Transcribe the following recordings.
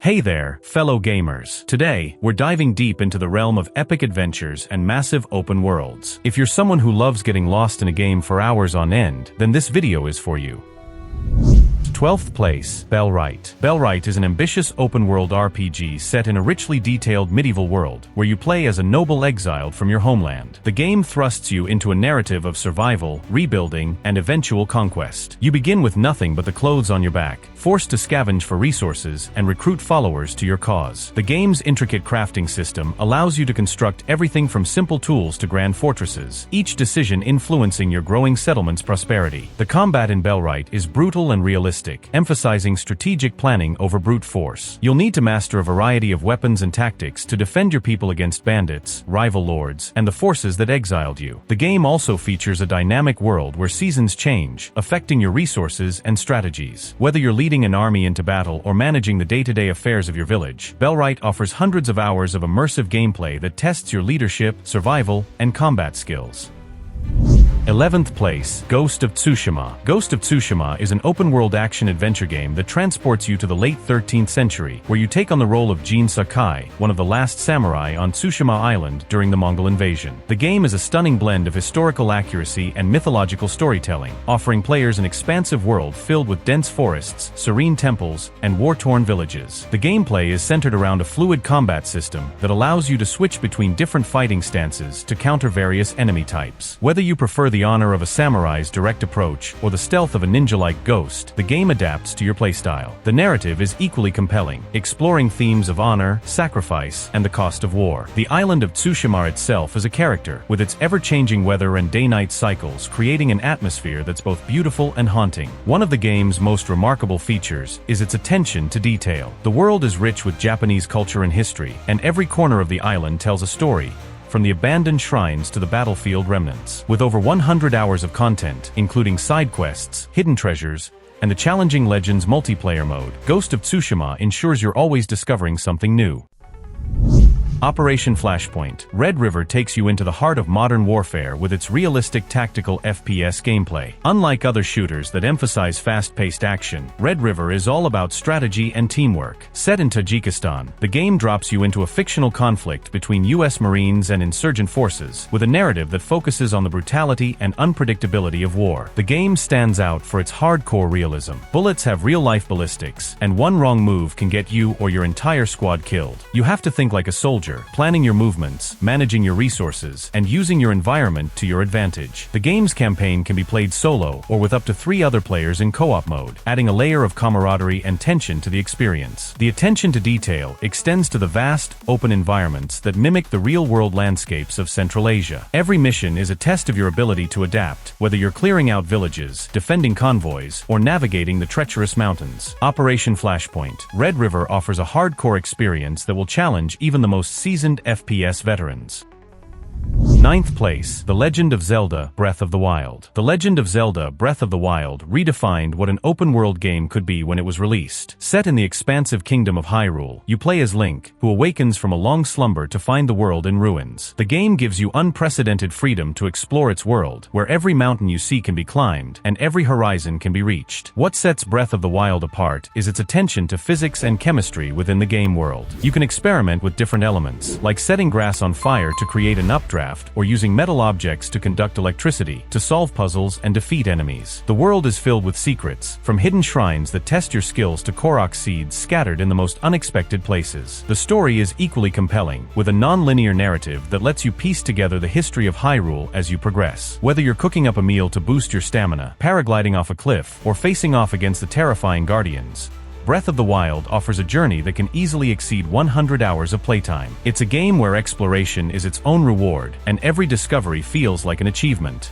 Hey there, fellow gamers. Today, we're diving deep into the realm of epic adventures and massive open worlds. If you're someone who loves getting lost in a game for hours on end, then this video is for you. 12th place, Bellwright. Bellwright is an ambitious open-world RPG set in a richly detailed medieval world, where you play as a noble exiled from your homeland. The game thrusts you into a narrative of survival, rebuilding, and eventual conquest. You begin with nothing but the clothes on your back, forced to scavenge for resources and recruit followers to your cause. The game's intricate crafting system allows you to construct everything from simple tools to grand fortresses, each decision influencing your growing settlement's prosperity. The combat in Bellwright is brutal and realistic, emphasizing strategic planning over brute force. You'll need to master a variety of weapons and tactics to defend your people against bandits, rival lords, and the forces that exiled you. The game also features a dynamic world where seasons change, affecting your resources and strategies. Whether you're leading an army into battle or managing the day-to-day affairs of your village, Bellwright offers hundreds of hours of immersive gameplay that tests your leadership, survival, and combat skills. 11th place, Ghost of Tsushima. Ghost of Tsushima is an open-world action-adventure game that transports you to the late 13th century, where you take on the role of Jin Sakai, one of the last samurai on Tsushima Island during the Mongol invasion. The game is a stunning blend of historical accuracy and mythological storytelling, offering players an expansive world filled with dense forests, serene temples, and war-torn villages. The gameplay is centered around a fluid combat system that allows you to switch between different fighting stances to counter various enemy types. Whether you prefer the honor of a samurai's direct approach or the stealth of a ninja-like ghost, the game adapts to your playstyle. The narrative is equally compelling, exploring themes of honor, sacrifice, and the cost of war. The island of Tsushima itself is a character, with its ever-changing weather and day-night cycles creating an atmosphere that's both beautiful and haunting. One of the game's most remarkable features is its attention to detail. The world is rich with Japanese culture and history, and every corner of the island tells a story, from the abandoned shrines to the battlefield remnants. With over 100 hours of content, including side quests, hidden treasures, and the challenging Legends multiplayer mode, Ghost of Tsushima ensures you're always discovering something new. Operation Flashpoint. Red River takes you into the heart of modern warfare with its realistic tactical FPS gameplay. Unlike other shooters that emphasize fast-paced action, Red River is all about strategy and teamwork. Set in Tajikistan, the game drops you into a fictional conflict between U.S. Marines and insurgent forces, with a narrative that focuses on the brutality and unpredictability of war. The game stands out for its hardcore realism. Bullets have real-life ballistics, and one wrong move can get you or your entire squad killed. You have to think like a soldier, planning your movements, managing your resources, and using your environment to your advantage. The game's campaign can be played solo or with up to 3 other players in co-op mode, adding a layer of camaraderie and tension to the experience. The attention to detail extends to the vast, open environments that mimic the real-world landscapes of Central Asia. Every mission is a test of your ability to adapt, whether you're clearing out villages, defending convoys, or navigating the treacherous mountains. Operation Flashpoint. Red River offers a hardcore experience that will challenge even the most seasoned FPS veterans. 9th place, The Legend of Zelda, Breath of the Wild. The Legend of Zelda, Breath of the Wild redefined what an open-world game could be when it was released. Set in the expansive kingdom of Hyrule, you play as Link, who awakens from a long slumber to find the world in ruins. The game gives you unprecedented freedom to explore its world, where every mountain you see can be climbed, and every horizon can be reached. What sets Breath of the Wild apart is its attention to physics and chemistry within the game world. You can experiment with different elements, like setting grass on fire to create an updraft, or using metal objects to conduct electricity, to solve puzzles and defeat enemies. The world is filled with secrets, from hidden shrines that test your skills to Korok seeds scattered in the most unexpected places. The story is equally compelling, with a non-linear narrative that lets you piece together the history of Hyrule as you progress. Whether you're cooking up a meal to boost your stamina, paragliding off a cliff, or facing off against the terrifying guardians, Breath of the Wild offers a journey that can easily exceed 100 hours of playtime. It's a game where exploration is its own reward, and every discovery feels like an achievement.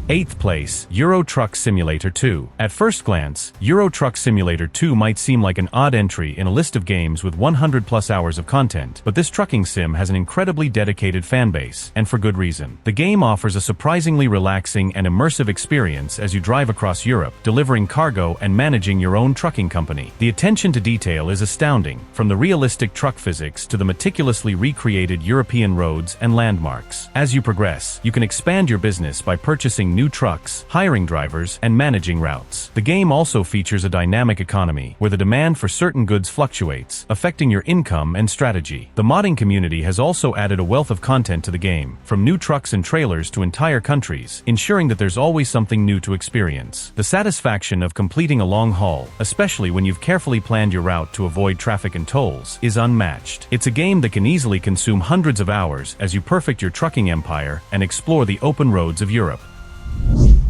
8th place, Euro Truck Simulator 2. At first glance, Euro Truck Simulator 2 might seem like an odd entry in a list of games with 100+ hours of content, but this trucking sim has an incredibly dedicated fanbase, and for good reason. The game offers a surprisingly relaxing and immersive experience as you drive across Europe, delivering cargo and managing your own trucking company. The attention to detail is astounding, from the realistic truck physics to the meticulously recreated European roads and landmarks. As you progress, you can expand your business by purchasing new trucks, hiring drivers, and managing routes. The game also features a dynamic economy, where the demand for certain goods fluctuates, affecting your income and strategy. The modding community has also added a wealth of content to the game, from new trucks and trailers to entire countries, ensuring that there's always something new to experience. The satisfaction of completing a long haul, especially when you've carefully planned your route to avoid traffic and tolls, is unmatched. It's a game that can easily consume hundreds of hours as you perfect your trucking empire and explore the open roads of Europe.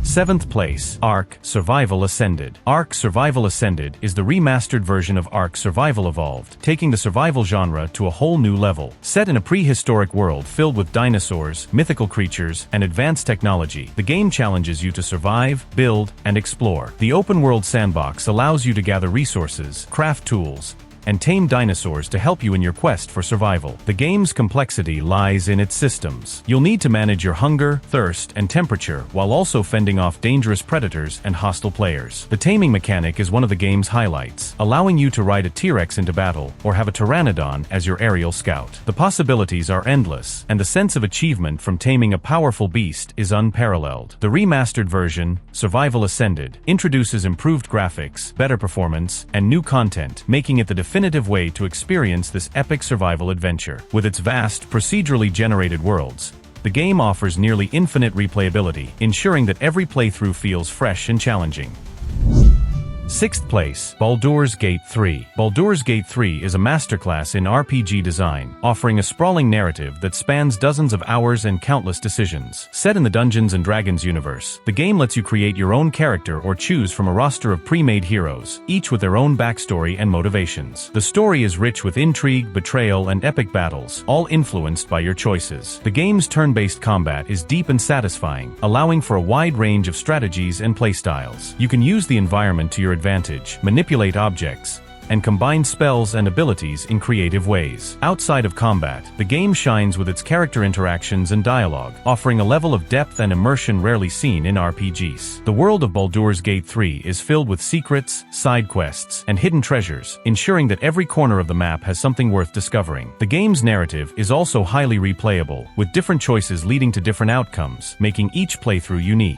7th place, Ark: Survival Ascended. Ark: Survival Ascended is the remastered version of Ark: Survival Evolved, taking the survival genre to a whole new level. Set in a prehistoric world filled with dinosaurs, mythical creatures, and advanced technology, the game challenges you to survive, build, and explore. The open-world sandbox allows you to gather resources, craft tools, and tame dinosaurs to help you in your quest for survival. The game's complexity lies in its systems. You'll need to manage your hunger, thirst, and temperature while also fending off dangerous predators and hostile players. The taming mechanic is one of the game's highlights, allowing you to ride a T-Rex into battle or have a pteranodon as your aerial scout. The possibilities are endless, and the sense of achievement from taming a powerful beast is unparalleled. The remastered version, Survival Ascended, introduces improved graphics, better performance, and new content, making it the definitive way to experience this epic survival adventure. With its vast, procedurally generated worlds, the game offers nearly infinite replayability, ensuring that every playthrough feels fresh and challenging. 6th place, Baldur's Gate 3. Baldur's Gate 3 is a masterclass in RPG design, offering a sprawling narrative that spans dozens of hours and countless decisions. Set in the Dungeons & Dragons universe, the game lets you create your own character or choose from a roster of pre-made heroes, each with their own backstory and motivations. The story is rich with intrigue, betrayal, and epic battles, all influenced by your choices. The game's turn-based combat is deep and satisfying, allowing for a wide range of strategies and playstyles. You can use the environment to your advantage, manipulate objects, and combine spells and abilities in creative ways. Outside of combat, the game shines with its character interactions and dialogue, offering a level of depth and immersion rarely seen in RPGs. The world of Baldur's Gate 3 is filled with secrets, side quests, and hidden treasures, ensuring that every corner of the map has something worth discovering. The game's narrative is also highly replayable, with different choices leading to different outcomes, making each playthrough unique.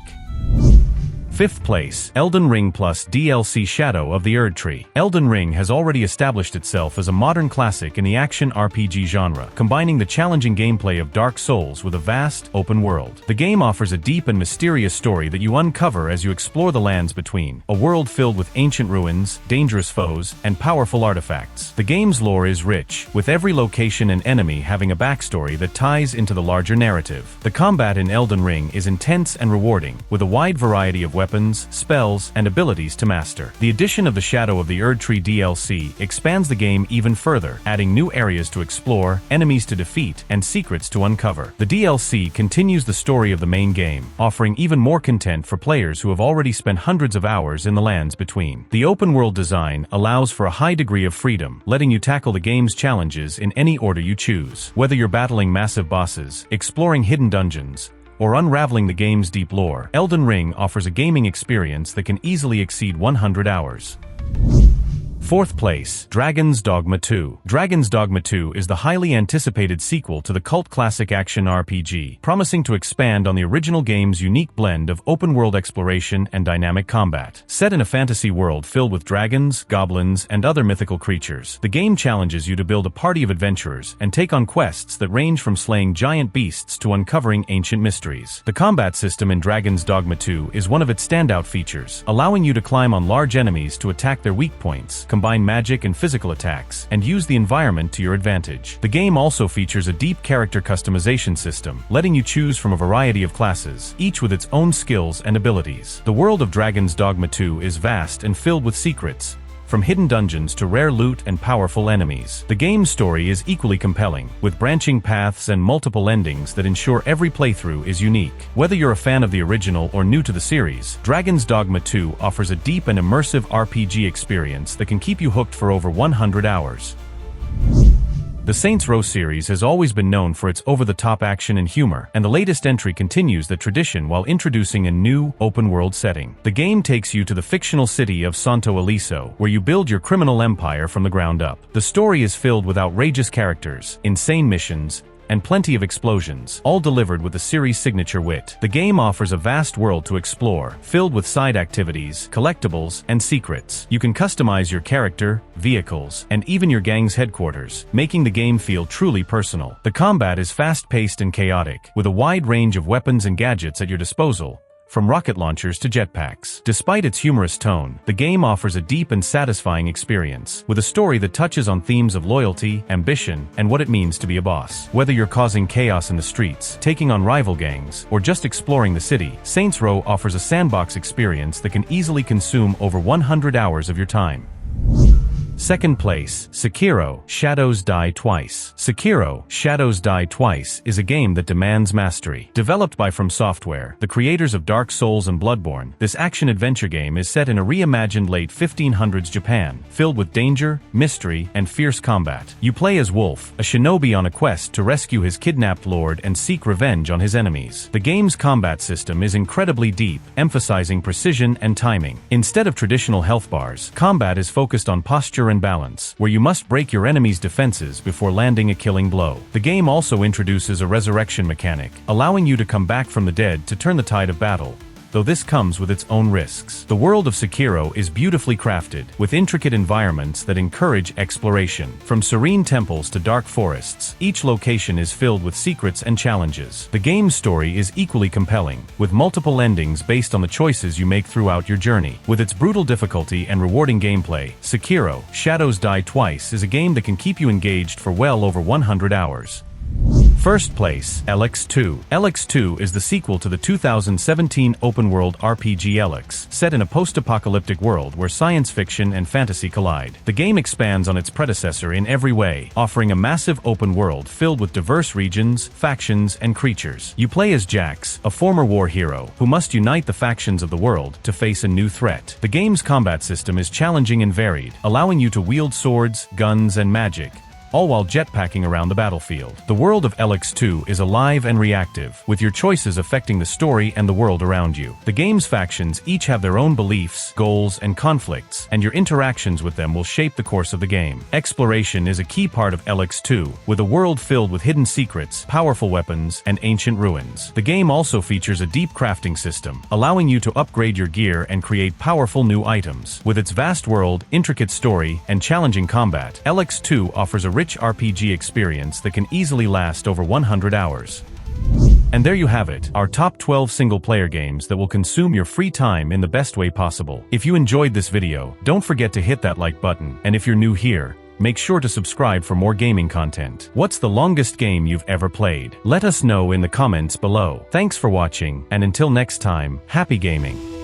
5th place, Elden Ring plus DLC Shadow of the Erdtree. Elden Ring has already established itself as a modern classic in the action RPG genre, combining the challenging gameplay of Dark Souls with a vast, open world. The game offers a deep and mysterious story that you uncover as you explore the lands between, a world filled with ancient ruins, dangerous foes, and powerful artifacts. The game's lore is rich, with every location and enemy having a backstory that ties into the larger narrative. The combat in Elden Ring is intense and rewarding, with a wide variety of weapons, spells, and abilities to master. The addition of the Shadow of the Erdtree DLC expands the game even further, adding new areas to explore, enemies to defeat, and secrets to uncover. The DLC continues the story of the main game, offering even more content for players who have already spent hundreds of hours in the lands between. The open-world design allows for a high degree of freedom, letting you tackle the game's challenges in any order you choose. Whether you're battling massive bosses, exploring hidden dungeons, or unraveling the game's deep lore, Elden Ring offers a gaming experience that can easily exceed 100 hours. 4th place, Dragon's Dogma 2. Dragon's Dogma 2 is the highly anticipated sequel to the cult classic action RPG, promising to expand on the original game's unique blend of open-world exploration and dynamic combat. Set in a fantasy world filled with dragons, goblins, and other mythical creatures, the game challenges you to build a party of adventurers and take on quests that range from slaying giant beasts to uncovering ancient mysteries. The combat system in Dragon's Dogma 2 is one of its standout features, allowing you to climb on large enemies to attack their weak points, combine magic and physical attacks, and use the environment to your advantage. The game also features a deep character customization system, letting you choose from a variety of classes, each with its own skills and abilities. The world of Dragon's Dogma 2 is vast and filled with secrets, from hidden dungeons to rare loot and powerful enemies. The game's story is equally compelling, with branching paths and multiple endings that ensure every playthrough is unique. Whether you're a fan of the original or new to the series, Dragon's Dogma 2 offers a deep and immersive RPG experience that can keep you hooked for over 100 hours. The Saints Row series has always been known for its over-the-top action and humor, and the latest entry continues that tradition while introducing a new, open-world setting. The game takes you to the fictional city of Santo Eliso, where you build your criminal empire from the ground up. The story is filled with outrageous characters, insane missions, and plenty of explosions, all delivered with the series' signature wit. The game offers a vast world to explore, filled with side activities, collectibles, and secrets. You can customize your character, vehicles, and even your gang's headquarters, making the game feel truly personal. The combat is fast-paced and chaotic, with a wide range of weapons and gadgets at your disposal, from rocket launchers to jetpacks. Despite its humorous tone, the game offers a deep and satisfying experience, with a story that touches on themes of loyalty, ambition, and what it means to be a boss. Whether you're causing chaos in the streets, taking on rival gangs, or just exploring the city, Saints Row offers a sandbox experience that can easily consume over 100 hours of your time. Second place, Sekiro, Shadows Die Twice. Sekiro, Shadows Die Twice is a game that demands mastery. Developed by From Software, the creators of Dark Souls and Bloodborne, this action-adventure game is set in a reimagined late 1500s Japan, filled with danger, mystery, and fierce combat. You play as Wolf, a shinobi on a quest to rescue his kidnapped lord and seek revenge on his enemies. The game's combat system is incredibly deep, emphasizing precision and timing. Instead of traditional health bars, combat is focused on posture and balance, where you must break your enemy's defenses before landing a killing blow. The game also introduces a resurrection mechanic, allowing you to come back from the dead to turn the tide of battle, though this comes with its own risks. The world of Sekiro is beautifully crafted, with intricate environments that encourage exploration. From serene temples to dark forests, each location is filled with secrets and challenges. The game's story is equally compelling, with multiple endings based on the choices you make throughout your journey. With its brutal difficulty and rewarding gameplay, Sekiro, Shadows Die Twice is a game that can keep you engaged for well over 100 hours. First place, Elex II. Elex II is the sequel to the 2017 open-world RPG Elex, set in a post-apocalyptic world where science fiction and fantasy collide. The game expands on its predecessor in every way, offering a massive open world filled with diverse regions, factions, and creatures. You play as Jax, a former war hero, who must unite the factions of the world to face a new threat. The game's combat system is challenging and varied, allowing you to wield swords, guns, and magic, all while jetpacking around the battlefield. The world of Elex II is alive and reactive, with your choices affecting the story and the world around you. The game's factions each have their own beliefs, goals, and conflicts, and your interactions with them will shape the course of the game. Exploration is a key part of Elex II, with a world filled with hidden secrets, powerful weapons, and ancient ruins. The game also features a deep crafting system, allowing you to upgrade your gear and create powerful new items. With its vast world, intricate story, and challenging combat, Elex II offers a rich RPG experience that can easily last over 100 hours. And there you have it, our top 12 single-player games that will consume your free time in the best way possible. If you enjoyed this video, don't forget to hit that like button, and if you're new here, make sure to subscribe for more gaming content. What's the longest game you've ever played? Let us know in the comments below. Thanks for watching, and until next time, happy gaming!